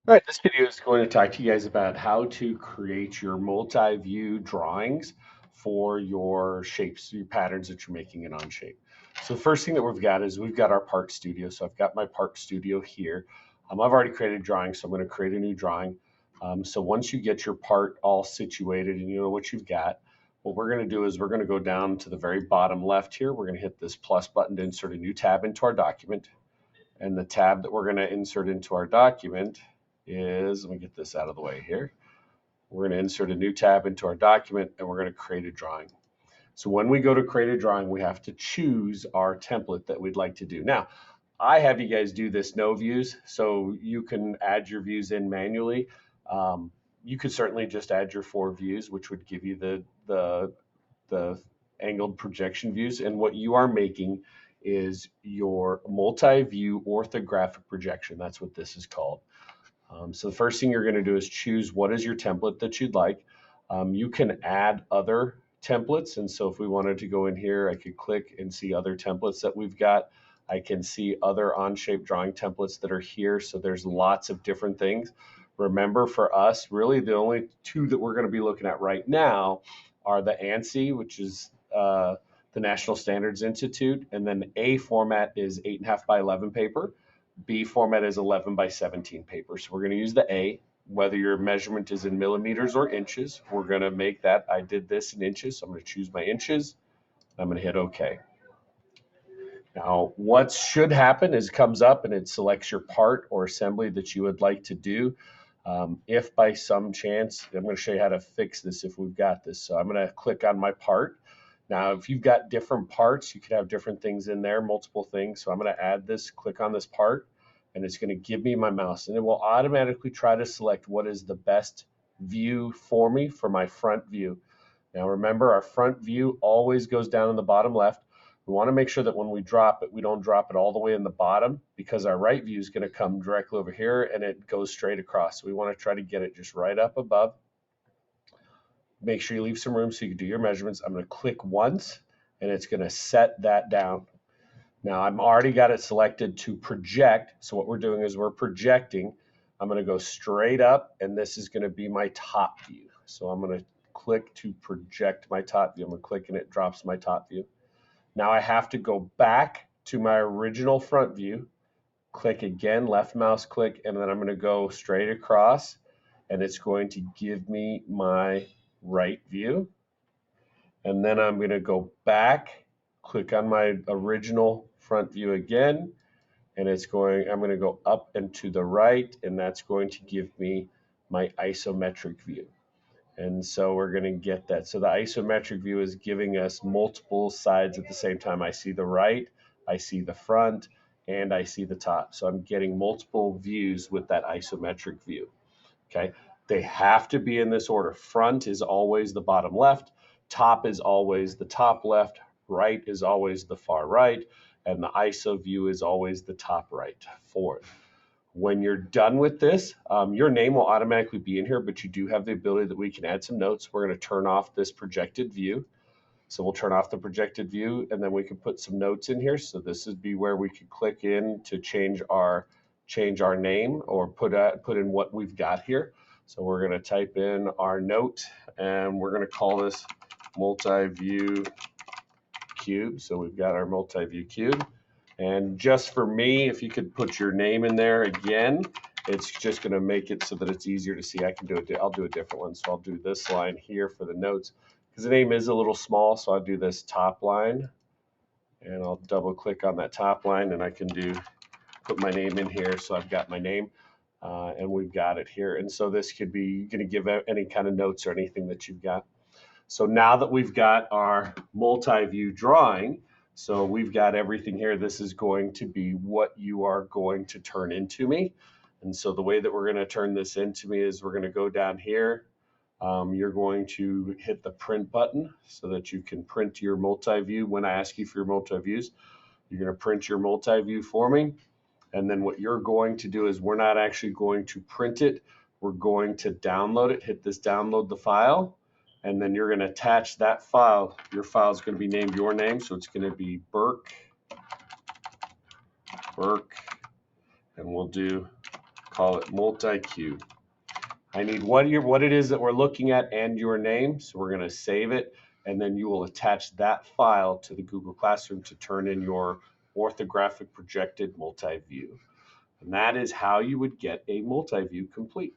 All right, this video is going to talk to you guys about how to create your multi-view drawings for your shapes, your patterns that you're making in Onshape. So the first thing that we've got is we've got our Park Studio. So I've got my Park Studio here. I've already created a drawing, so I'm going to create a new drawing. So once you get your part all situated and you know what you've got, what we're going to do is we're going to go down to the very bottom left here. We're going to hit this plus button to insert a new tab into our document. And the tab that we're going to insert into our document is, let me get this out of the way here. We're going to insert a new tab into our document and we're going to create a drawing. So when we go to create a drawing, we have to choose our template that we'd like to do. Now, I have you guys do this no views, so you can add your views in manually. You could certainly just add your 4 views, which would give you the angled projection views. And what you are making is your multi-view orthographic projection. That's what this is called. So the first thing you're going to do is choose what is your template that you'd like. You can add other templates. And so if we wanted to go in here, I could click and see other templates that we've got. I can see other Onshape drawing templates that are here. So there's lots of different things. Remember, for us, really the only 2 that we're going to be looking at right now are the ANSI, which is the National Standards Institute, and then A format is 8.5 by 11 paper. B format is 11 by 17 paper. So we're going to use the A. Whether your measurement is in millimeters or inches, we're going to make that. I did this in inches, so I'm going to choose my inches. I'm going to hit OK. Now, what should happen is it comes up and it selects your part or assembly that you would like to do. If by some chance, I'm going to show you how to fix this if we've got this. So I'm going to click on my part. Now, if you've got different parts, you could have different things in there, multiple things. So I'm going to add this, click on this part, and it's going to give me my mouse. And it will automatically try to select what is the best view for me for my front view. Now, remember, our front view always goes down in the bottom left. We want to make sure that when we drop it, we don't drop it all the way in the bottom, because our right view is going to come directly over here and it goes straight across. So we want to try to get it just right up above. Make sure you leave some room so you can do your measurements. I'm going to click once and it's going to set that down. Now I've already got it selected to project. So what we're doing is we're projecting. I'm going to go straight up and this is going to be my top view. So I'm going to click to project my top view. I'm going to click and it drops my top view. Now I have to go back to my original front view, click again, left mouse click, and then I'm going to go straight across and it's going to give me my right view. And then I'm going to go back, click on my original front view again, and I'm going to go up and to the right, and that's going to give me my isometric view. And so we're going to get that. So the isometric view is giving us multiple sides at the same time. I see the right, I see the front, and I see the top. So I'm getting multiple views with that isometric view. Okay. They have to be in this order. Front is always the bottom left. Top is always the top left. Right is always the far right. And the ISO view is always the top right. Fourth. When you're done with this, your name will automatically be in here, but you do have the ability that we can add some notes. We're going to turn off this projected view. So we'll turn off the projected view and then we can put some notes in here. So this would be where we could click in to change our name or put in what we've got here. So we're going to type in our note and we're going to call this multi-view cube. So we've got our multi-view cube. And just for me, if you could put your name in there again, it's just going to make it so that it's easier to see. I'll do a different one. So I'll do this line here for the notes because the name is a little small. So I'll do this top line and I'll double click on that top line and I can put my name in here. So I've got my name and we've got it here. And so this could be going to give out any kind of notes or anything that you've got. So now that we've got our multi-view drawing, so we've got everything here. This is going to be what you are going to turn into me. And so the way that we're going to turn this into me is we're going to go down here. You're going to hit the print button so that you can print your multi-view. When I ask you for your multi-views, you're going to print your multi-view for me. And then what you're going to do is we're not actually going to print it. We're going to download it. Hit this download the file. And then you're going to attach that file. Your file is going to be named your name. So it's going to be Burke. And we'll do call it multi-Q. I need what it is that we're looking at and your name. So we're going to save it, and then you will attach that file to the Google Classroom to turn in your orthographic projected multi-view. And that is how you would get a multi-view complete.